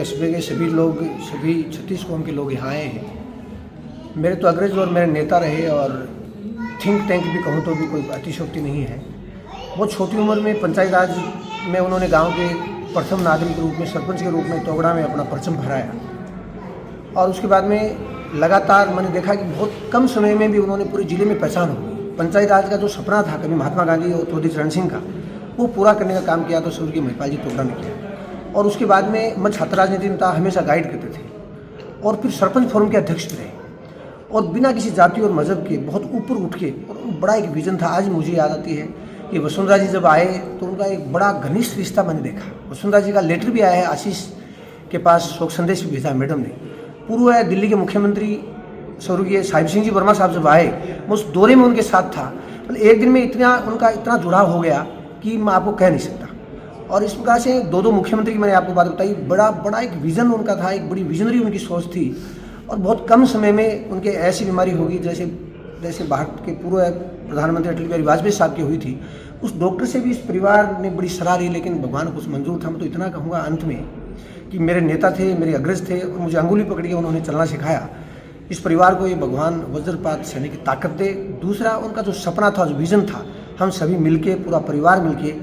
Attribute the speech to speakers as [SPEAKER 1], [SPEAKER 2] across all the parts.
[SPEAKER 1] कस्बे के सभी लोग, सभी 36 कौम के लोग यहाँ आए हैं। मेरे तो अग्रज और मेरे नेता रहे और थिंक टैंक भी कहूँ तो भी कोई अतिशयोक्ति नहीं है। बहुत छोटी उम्र में पंचायत राज में उन्होंने गांव के प्रथम नागरिक के रूप में, सरपंच के रूप में तोगड़ा में अपना परचम फहराया और उसके बाद में लगातार मैंने देखा कि बहुत कम समय में भी उन्होंने पूरे ज़िले में पहचान हो गई। पंचायत राज का जो सपना था कभी महात्मा गांधी और चौधरी चरण सिंह का, वो पूरा करने का काम किया तो स्वर्गीय महिपाल जी तोगड़ा ने किया। और उसके बाद में मैं छात्र राजनीति में था, हमेशा गाइड करते थे और फिर सरपंच फोरम के अध्यक्ष भी रहे और बिना किसी जाति और मजहब के बहुत ऊपर उठ के, और बड़ा एक विजन था। आज मुझे याद आती है कि वसुंधरा जी जब आए तो उनका एक बड़ा घनिष्ठ रिश्ता मैंने देखा। वसुंधरा जी का लेटर भी आया है, आशीष के पास शोक संदेश भी भेजा मैडम ने। पूर्व दिल्ली के मुख्यमंत्री स्वर्गीय साहिब सिंह जी वर्मा साहब जब आए, मैं उस दौरे में उनके साथ था। मतलब एक दिन में उनका इतना जुड़ाव हो गया कि मैं आपको कह नहीं सकता। और इस प्रकार से दो मुख्यमंत्री की मैंने आपको बात बताई, बड़ा एक विज़न उनका था, एक बड़ी विजनरी उनकी सोच थी। और बहुत कम समय में उनके ऐसी बीमारी होगी जैसे भारत के पूर्व प्रधानमंत्री अटल बिहारी वाजपेयी साहब की हुई थी। उस डॉक्टर से भी इस परिवार ने बड़ी सलाह ली, लेकिन भगवान को कुछ मंजूर था। मैं तो इतना कहूँगा अंत में कि मेरे नेता थे, मेरे अग्रज थे और मुझे अंगुली पकड़ के उन्होंने चलना सिखाया। इस परिवार को ये भगवान वज्रपात सहने की ताकत दे। दूसरा, उनका जो सपना था, जो विज़न था, हम सभी मिलके, पूरा परिवार मिलके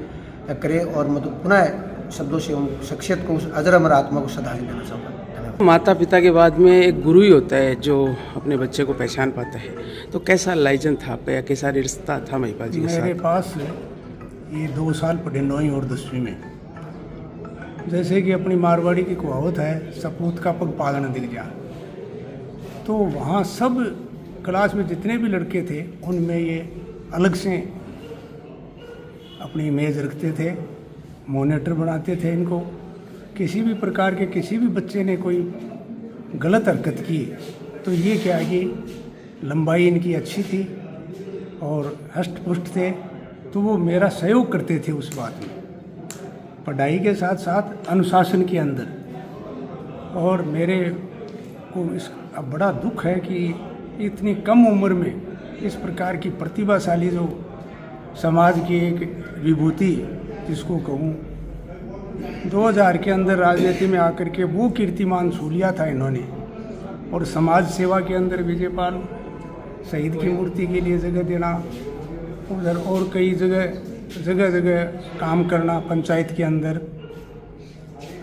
[SPEAKER 1] करें। और मैं तो पुनः शब्दों से उन शख्सियत को, उस अजर अमर आत्मा को श्रद्धांजलि देना चाहूँगा।
[SPEAKER 2] माता पिता के बाद में एक गुरु ही होता है जो अपने बच्चे को पहचान पाता है। तो कैसा लाइजन था आपका या कैसा रिश्ता था महिपाल जी के साथ?
[SPEAKER 3] मेरे पास ये 2 साल पढ़े 9वीं और 10वीं में। जैसे कि अपनी मारवाड़ी की कहावत है, सपूत का पग पालन दिख जा। तो वहाँ सब क्लास में जितने भी लड़के थे उनमें ये अलग से अपनी इमेज रखते थे, मॉनिटर बनाते थे इनको। किसी भी प्रकार के किसी भी बच्चे ने कोई गलत हरकत की तो ये क्या कि लंबाई इनकी अच्छी थी और हष्ट पुष्ट थे, तो वो मेरा सहयोग करते थे उस बात में, पढ़ाई के साथ साथ अनुशासन के अंदर। और मेरे को इस अब बड़ा दुख है कि इतनी कम उम्र में इस प्रकार की प्रतिभाशाली जो समाज की एक विभूति जिसको कहूँ, 2000 के अंदर राजनीति में आकर के वो कीर्तिमान छू लिया था इन्होंने। और समाज सेवा के अंदर विजयपाल शहीद की मूर्ति के लिए जगह देना, उधर और कई जगह काम करना पंचायत के अंदर,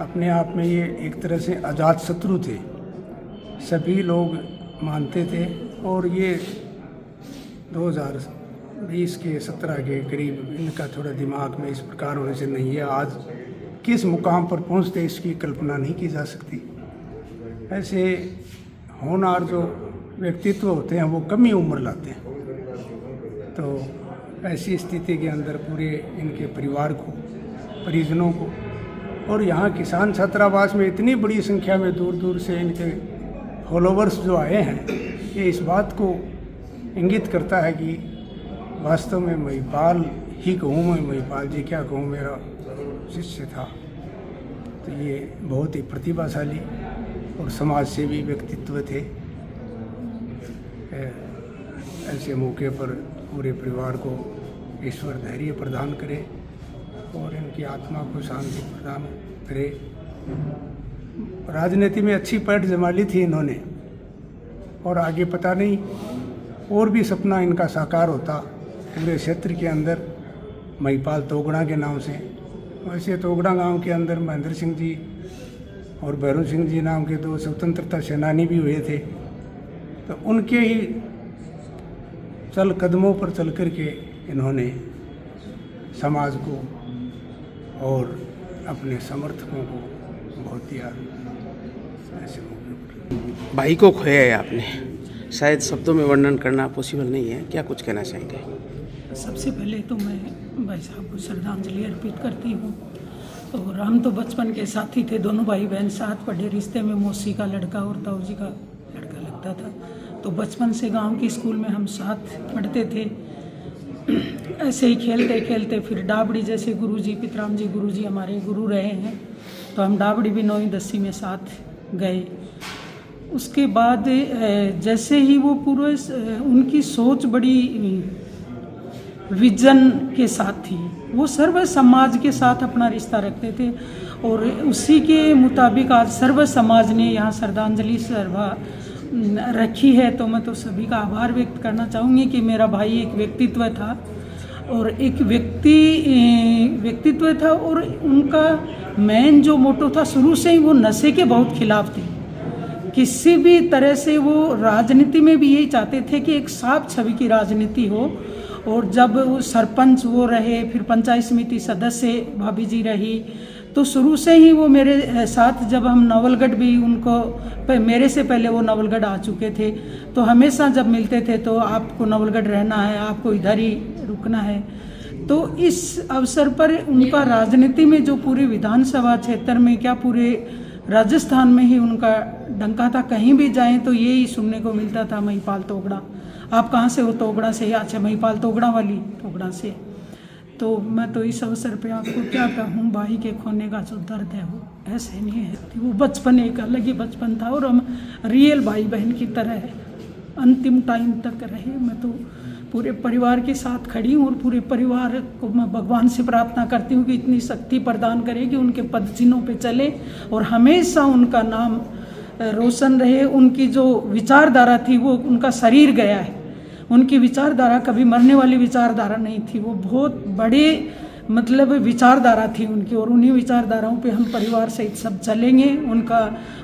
[SPEAKER 3] अपने आप में ये एक तरह से अजात शत्रु थे, सभी लोग मानते थे। और ये 2020 के 17 के करीब इनका थोड़ा दिमाग में इस प्रकार होने से नहीं है, आज किस मुकाम पर पहुंचते इसकी कल्पना नहीं की जा सकती। ऐसे होनहार जो व्यक्तित्व होते हैं वो कम ही उम्र लाते हैं। तो ऐसी स्थिति के अंदर पूरे इनके परिवार को, परिजनों को, और यहाँ किसान छात्रावास में इतनी बड़ी संख्या में दूर दूर से इनके फॉलोवर्स जो आए हैं, ये इस बात को इंगित करता है कि वास्तव में महिपाल ही कहूँ, मैं महिपाल जी क्या कहूँ, मेरा शिष्य था। तो ये बहुत ही प्रतिभाशाली और समाज सेवी व्यक्तित्व थे। ऐसे मौके पर पूरे परिवार को ईश्वर धैर्य प्रदान करे और इनकी आत्मा को शांति प्रदान करे। राजनीति में अच्छी पैठ जमा ली थी इन्होंने और आगे पता नहीं और भी सपना इनका साकार होता पूरे क्षेत्र के अंदर महिपाल तोगड़ा के नाम से। वैसे तोगड़ा गांव के अंदर महेंद्र सिंह जी और भैरव सिंह जी नाम के 2 स्वतंत्रता सेनानी भी हुए थे। तो उनके ही चल कदमों पर चल कर के इन्होंने समाज को और अपने समर्थकों को बहुत दिया। ऐसे मौके पर
[SPEAKER 2] भाई को खोया है आपने, शायद शब्दों में वर्णन करना पॉसिबल नहीं है, क्या कुछ कहना चाहेंगे?
[SPEAKER 4] सबसे पहले तो मैं भाई साहब को श्रद्धांजलि अर्पित करती हूँ। और हम तो बचपन के साथी थे, दोनों भाई बहन साथ पढ़े, रिश्ते में मौसी का लड़का और ताऊ जी का लड़का लगता था। तो बचपन से गांव की स्कूल में हम साथ पढ़ते थे। ऐसे ही खेलते खेलते फिर डाबड़ी, जैसे गुरुजी पितराम जी गुरुजी हमारे गुरु रहे हैं, तो हम डाबड़ी भी 9वीं 10वीं में साथ गए। उसके बाद जैसे ही वो पूरे उनकी सोच बड़ी विजन के साथ थी, वो सर्व समाज के साथ अपना रिश्ता रखते थे और उसी के मुताबिक आज सर्व समाज ने यहाँ श्रद्धांजलि सभा रखी है। तो मैं तो सभी का आभार व्यक्त करना चाहूँगी कि मेरा भाई एक व्यक्तित्व था और एक व्यक्तित्व था और उनका मेन जो मोटो था शुरू से ही वो नशे के बहुत खिलाफ थे। किसी भी तरह से वो राजनीति में भी यही चाहते थे कि एक साफ छवि की राजनीति हो। और जब वो सरपंच वो रहे, फिर पंचायत समिति सदस्य भाभी जी रही, तो शुरू से ही वो मेरे साथ, जब हम नवलगढ़ भी उनको मेरे से पहले वो नवलगढ़ आ चुके थे, तो हमेशा जब मिलते थे तो आपको नवलगढ़ रहना है, आपको इधर ही रुकना है। तो इस अवसर पर उनका राजनीति में जो पूरे विधानसभा क्षेत्र में क्या पूरे राजस्थान में ही उनका डंका था। कहीं भी जाएं तो यही सुनने को मिलता था, महिपाल तोगड़ा। आप कहाँ से हो? तोगड़ा से। अच्छा, महिपाल तोगड़ा वाली तोगड़ा से। तो मैं तो इस अवसर पे आपको क्या कहूँ, भाई के खोने का जो दर्द है वो ऐसे नहीं है। वो बचपन एक अलग ही बचपन था और हम रियल भाई बहन की तरह अंतिम टाइम तक रहे। मैं तो पूरे परिवार के साथ खड़ी हूँ और पूरे परिवार को मैं भगवान से प्रार्थना करती हूँ कि इतनी शक्ति प्रदान करे कि उनके पद चिन्हों पे चले और हमेशा उनका नाम रोशन रहे। उनकी जो विचारधारा थी वो उनका शरीर गया है, उनकी विचारधारा कभी मरने वाली विचारधारा नहीं थी। वो बहुत बड़े मतलब विचारधारा थी उनकी और उन्हीं विचारधाराओं पे हम परिवार सहित सब चलेंगे।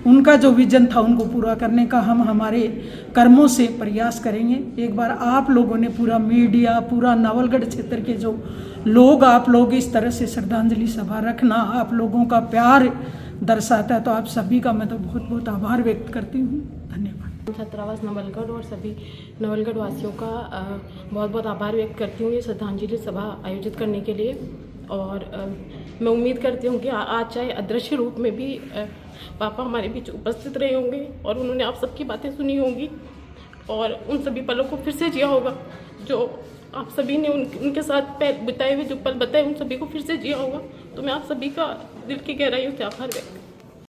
[SPEAKER 4] उनका जो विजन था उनको पूरा करने का हम हमारे कर्मों से प्रयास करेंगे। एक बार आप लोगों ने, पूरा मीडिया, पूरा नवलगढ़ क्षेत्र के जो लोग, आप लोग इस तरह से श्रद्धांजलि सभा रखना आप लोगों का प्यार दर्शाता है। तो आप सभी का मैं तो बहुत बहुत आभार व्यक्त करती हूँ। धन्यवाद।
[SPEAKER 5] छात्रावास नवलगढ़ और सभी नवलगढ़ वासियों का बहुत बहुत आभार व्यक्त करती हूँ ये श्रद्धांजलि सभा आयोजित करने के लिए। और मैं उम्मीद करती हूँ कि आज चाहे अदृश्य रूप में भी पापा हमारे बीच उपस्थित रहे होंगे और उन्होंने आप सबकी बातें सुनी होंगी और उन सभी पलों को फिर से जिया होगा जो आप सभी ने उनके साथ बिताए हुए जो पल बताए उन सभी को फिर से जिया होगा। तो मैं आप सभी का दिल की गहराइयों से आभार व्यक्त